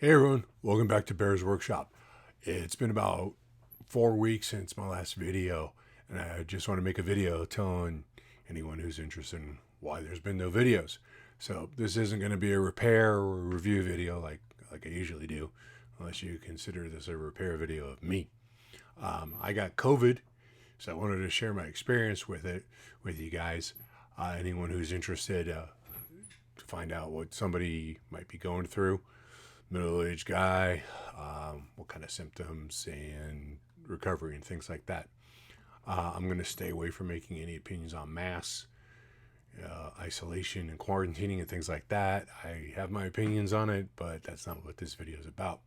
Hey everyone, welcome back to Bear's Workshop. It's been about 4 weeks since my last video, and I just want to make a video telling anyone who's interested in why there's been no videos. So this isn't going to be a repair or a review video like I usually do, unless you consider this a repair video of me. I got COVID, so I wanted to share my experience with it with you guys. Anyone who's interested to find out what somebody might be going through, middle-aged guy, what kind of symptoms and recovery and things like that. I'm going to stay away from making any opinions on masks, isolation and quarantining and things like that. I have my opinions on it, but that's not what this video is about.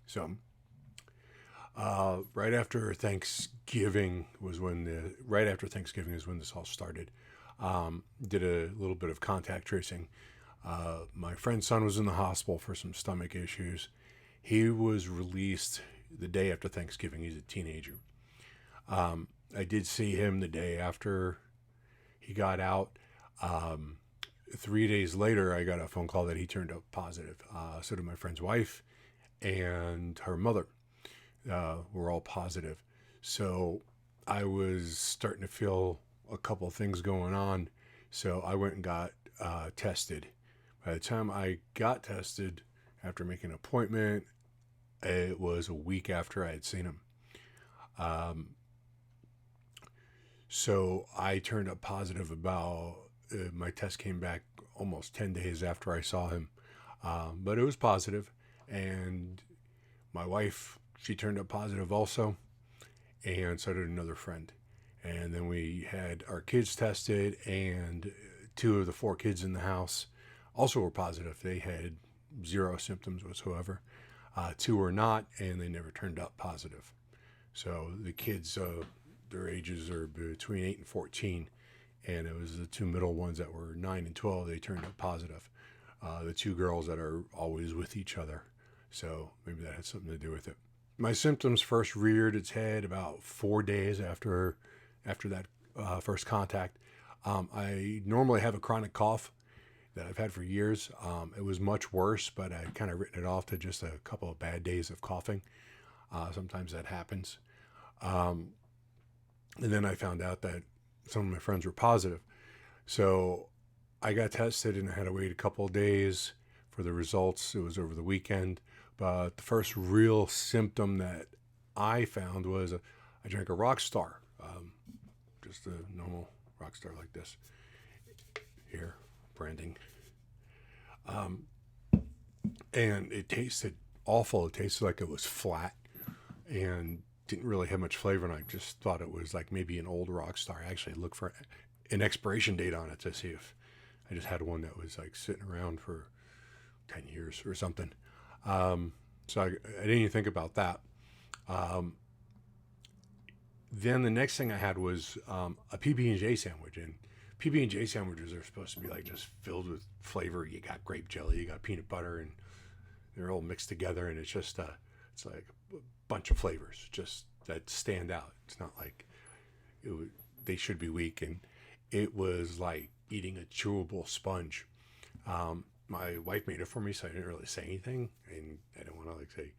So, right after Thanksgiving is when this all started. Did a little bit of contact tracing. My friend's son was in the hospital for some stomach issues. He was released the day after Thanksgiving. He's a teenager. I did see him the day after he got out. 3 days later, I got a phone call that he turned up positive. So did my friend's wife and her mother. Were all positive. So I was starting to feel a couple of things going on. So I went and got tested. By the time I got tested, after making an appointment, it was a week after I had seen him. So I turned up positive my test came back almost 10 days after I saw him. But it was positive, and my wife, she turned up positive also, and so did another friend. And then we had our kids tested, and 2 of the 4 kids in the house also were positive. They had 0 symptoms whatsoever. 2 were not, and they never turned up positive. So the kids, their ages are between 8 and 14, and it was the 2 middle ones that were 9 and 12. They turned up positive. The 2 girls that are always with each other. So maybe that had something to do with it. My symptoms first reared its head about 4 days after that first contact. I normally have a chronic cough that I've had for years. It was much worse, but I kind of written it off to just a couple of bad days of coughing. Sometimes that happens. And then I found out that some of my friends were positive. So I got tested and I had to wait a couple of days for the results. It was over the weekend. But the first real symptom that I found was I drank a Rockstar, just a normal Rockstar like this. Here, branding. And it tasted awful. It tasted like it was flat and didn't really have much flavor, and I just thought it was like maybe an old Rockstar. I actually looked for an expiration date on it to see if I just had one that was like sitting around for 10 years or something. So I didn't even think about that. Then the next thing I had was a PB&J sandwich, and PB&J sandwiches are supposed to be like just filled with flavor. You got grape jelly, you got peanut butter, and they're all mixed together, and it's just it's like a bunch of flavors just that stand out. It's not like they should be weak, and it was like eating a chewable sponge. My wife made it for me, so I didn't really say anything, and I didn't want to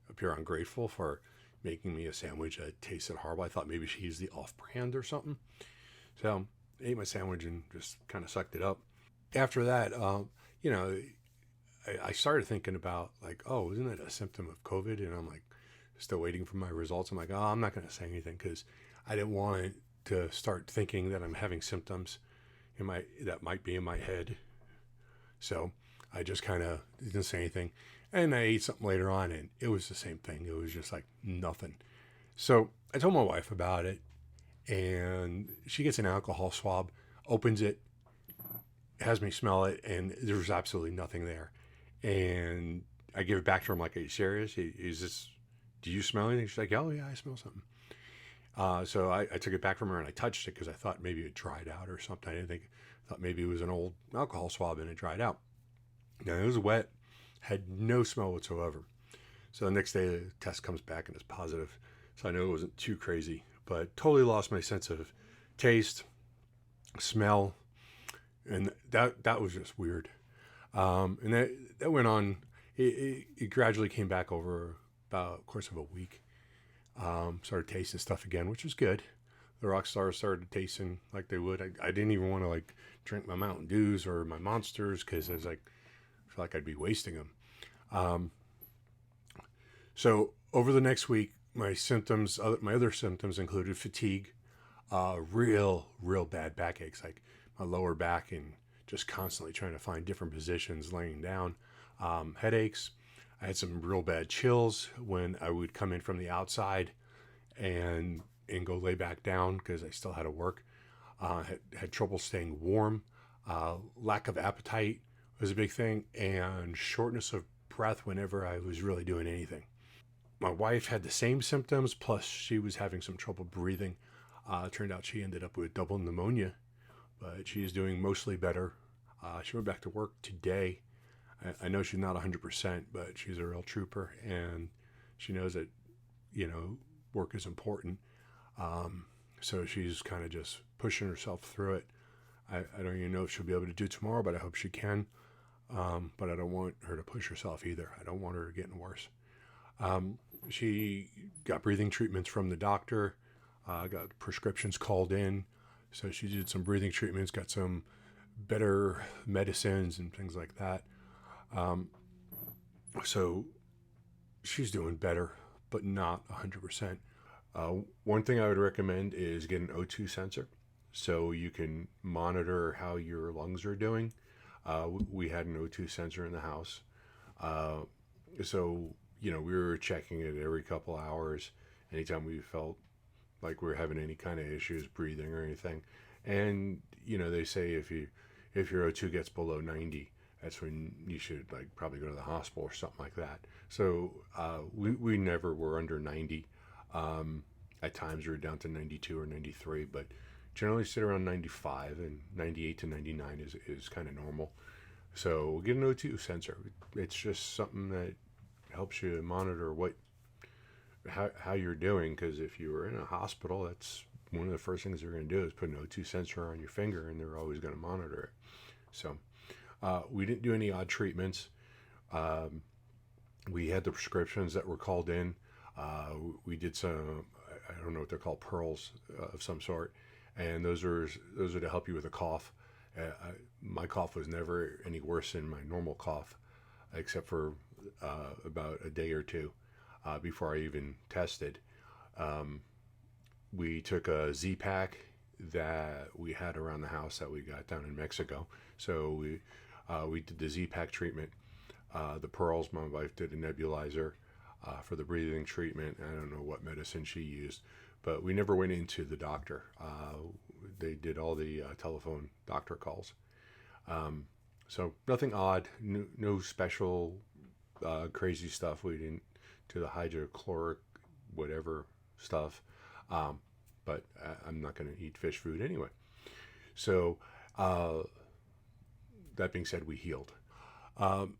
appear ungrateful for making me a sandwich that tasted horrible. I thought maybe she used the off-brand or something. So I ate my sandwich and just kind of sucked it up. After that, I started thinking about oh, isn't that a symptom of COVID? And I'm like, still waiting for my results. I'm like, oh, I'm not going to say anything because I didn't want to start thinking that I'm having symptoms that might be in my head. So I just kind of didn't say anything. And I ate something later on, and it was the same thing. It was just like nothing. So I told my wife about it, and she gets an alcohol swab, opens it, has me smell it, and there's absolutely nothing there. And I give it back to her. I'm like, are you serious? Do you smell anything? She's like, oh, yeah, I smell something. So I took it back from her, and I touched it because I thought maybe it dried out or something. I thought maybe it was an old alcohol swab and it dried out. Now, it was wet, had no smell whatsoever. So the next day, the test comes back and it's positive. So I know it wasn't too crazy, but totally lost my sense of taste, smell, and that was just weird. And that went on. it gradually came back over about the course of a week. Started tasting stuff again, which was good. The rock stars started tasting like they would. I didn't even want to like drink my Mountain Dews or my Monsters because I was like, I feel like I'd be wasting them. Um, so over the next week, my other symptoms included fatigue, real bad backaches, like my lower back and just constantly trying to find different positions laying down, headaches. I had some real bad chills when I would come in from the outside and go lay back down because I still had to work. Had trouble staying warm. Lack of appetite was a big thing, and shortness of breath whenever I was really doing anything. My wife had the same symptoms, plus she was having some trouble breathing. Turned out she ended up with double pneumonia, but she's doing mostly better. She went back to work today. I know she's not 100%, but she's a real trooper, and she knows that, work is important. So she's kind of just pushing herself through it. I don't even know if she'll be able to do tomorrow, but I hope she can. But I don't want her to push herself either. I don't want her getting worse. She got breathing treatments from the doctor, got prescriptions called in. So she did some breathing treatments, got some better medicines and things like that. So she's doing better, but not 100%. One thing I would recommend is get an O2 sensor so you can monitor how your lungs are doing. We had an O2 sensor in the house. Uh, so, we were checking it every couple hours anytime we felt like we were having any kind of issues breathing or anything. And, they say if your O2 gets below 90, that's when you should like probably go to the hospital or something like that. So we never were under 90. At times we were down to 92 or 93, but generally sit around 95, and 98 to 99 is kind of normal. So get an O2 sensor. It's just something that helps you monitor how you're doing, because if you were in a hospital, that's one of the first things they're going to do is put an O2 sensor on your finger, and they're always going to monitor it. So we didn't do any odd treatments. Um, we had the prescriptions that were called in. We did some, I don't know what they're called, pearls of some sort, and those are to help you with a cough. My cough was never any worse than my normal cough, except for about a day or two before I even tested. Um, we took a Z pack that we had around the house that we got down in Mexico. So we did the Z pack treatment. The pearls, my wife did a nebulizer for the breathing treatment. I don't know what medicine she used, but we never went into the doctor. They did all the telephone doctor calls. So nothing odd, no special crazy stuff. We didn't do the hydrochloric whatever stuff. But I'm not going to eat fish food anyway. So uh, that being said, we healed. Um,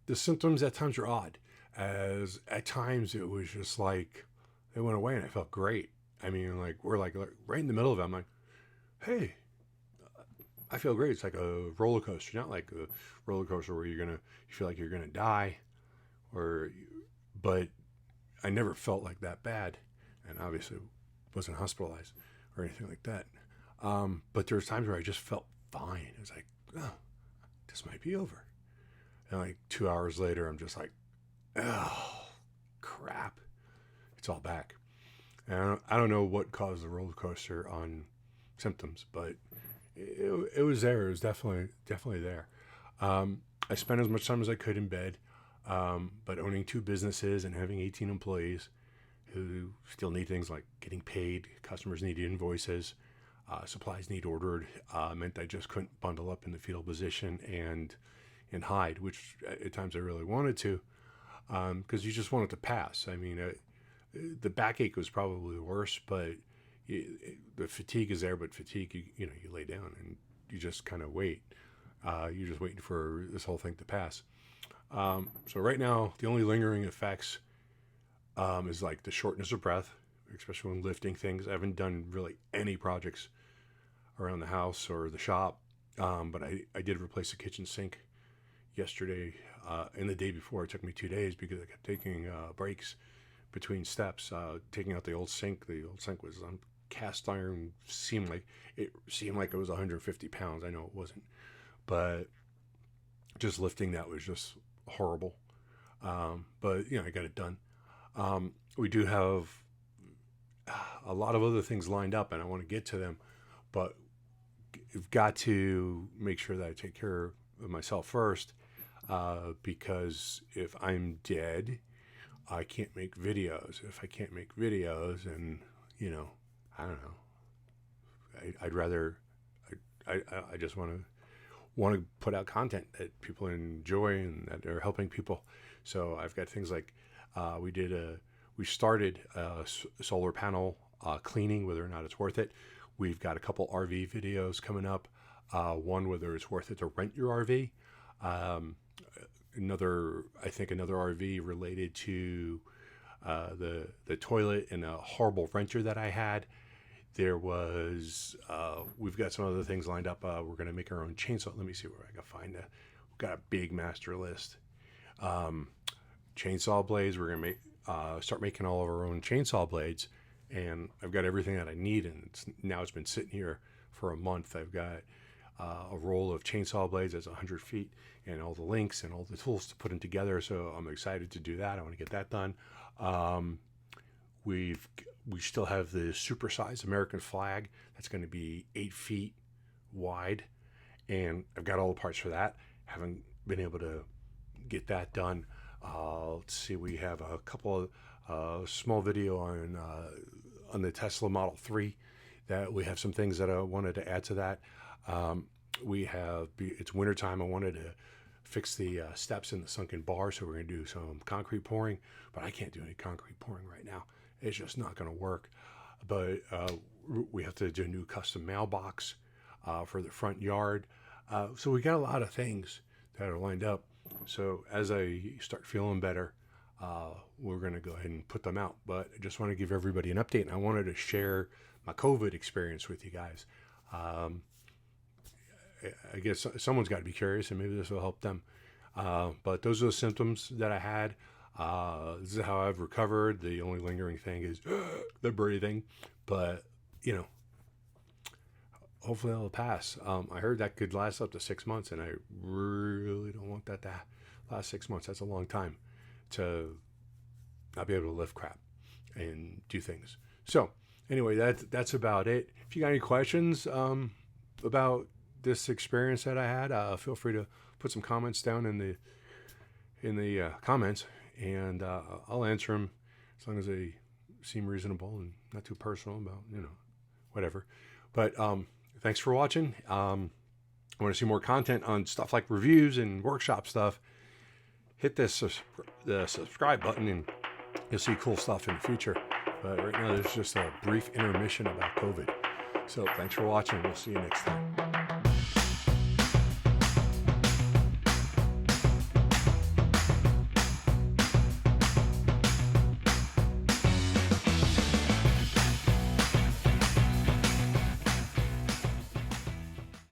the symptoms at times were odd, as at times it was just like they went away and I felt great. I mean, like we're like right in the middle of it. I'm like, hey, I feel great. It's like a roller coaster, not like a roller coaster where you feel like you're gonna die, or, but I never felt like that bad, and obviously wasn't hospitalized or anything like that. But there was times where I just felt fine. It was like, oh, this might be over. And like 2 hours later, I'm just like, oh, crap. It's all back. And I don't know what caused the roller coaster on symptoms, but it was there. It was definitely there. I spent as much time as I could in bed, but owning two businesses and having 18 employees who still need things like getting paid, customers need invoices, supplies need ordered, meant I just couldn't bundle up in the fetal position and hide, which at times I really wanted to, because you just want it to pass. I mean, the backache was probably worse, but the fatigue is there. But fatigue, you lay down and you just kind of wait. You're just waiting for this whole thing to pass. So right now, the only lingering effects is like the shortness of breath, especially when lifting things. I haven't done really any projects around the house or the shop, but I did replace the kitchen sink yesterday. And the day before, it took me 2 days because I kept taking breaks between steps, taking out the old sink. The old sink was on cast iron. Seemed like it was 150 pounds. I know it wasn't, but just lifting that was just horrible. But I got it done. We do have a lot of other things lined up, and I want to get to them, but I've got to make sure that I take care of myself first, because if I'm dead, I can't make videos. If I can't make videos, and I don't know, I'd rather, I just want to put out content that people enjoy and that are helping people. So I've got things like we started solar panel cleaning, whether or not it's worth it. We've got a couple RV videos coming up. One, whether it's worth it to rent your RV. Another RV related to the toilet and a horrible renter that I had. There was, we've got some other things lined up. We're going to make our own chainsaw. Let me see where I can find it. We've got a big master list. Chainsaw blades. We're going to start making all of our own chainsaw blades. And I've got everything that I need. And it's been sitting here for a month. I've got a roll of chainsaw blades that's 100 feet and all the links and all the tools to put them together. So I'm excited to do that. I want to get that done. We still have the supersized American flag that's going to be 8 feet wide, and I've got all the parts for that. Haven't been able to get that done. Let's see, we have a couple of small video on the Tesla Model 3 that we have some things that I wanted to add to that. It's wintertime. I wanted to fix the steps in the sunken bar, so we're going to do some concrete pouring, but I can't do any concrete pouring right now. It's just not going to work. But we have to do a new custom mailbox for the front yard. So we got a lot of things that are lined up. So as I start feeling better, we're going to go ahead and put them out. But I just want to give everybody an update, and I wanted to share my COVID experience with you guys. I guess someone's got to be curious, and maybe this will help them. But those are the symptoms that I had. This is how I've recovered. The only lingering thing is the breathing, but hopefully it'll pass. I heard that could last up to 6 months, and I really don't want that to last 6 months. That's a long time to not be able to lift crap and do things. So anyway, that's about it. If you got any questions about this experience that I had, feel free to put some comments down in the comments, and I'll answer them as long as they seem reasonable and not too personal about whatever. But thanks for watching. I want to see more content on stuff like reviews and workshop stuff. Hit the subscribe button, and you'll see cool stuff in the future. But right now, there's just a brief intermission about COVID. So thanks for watching. We'll see you next time.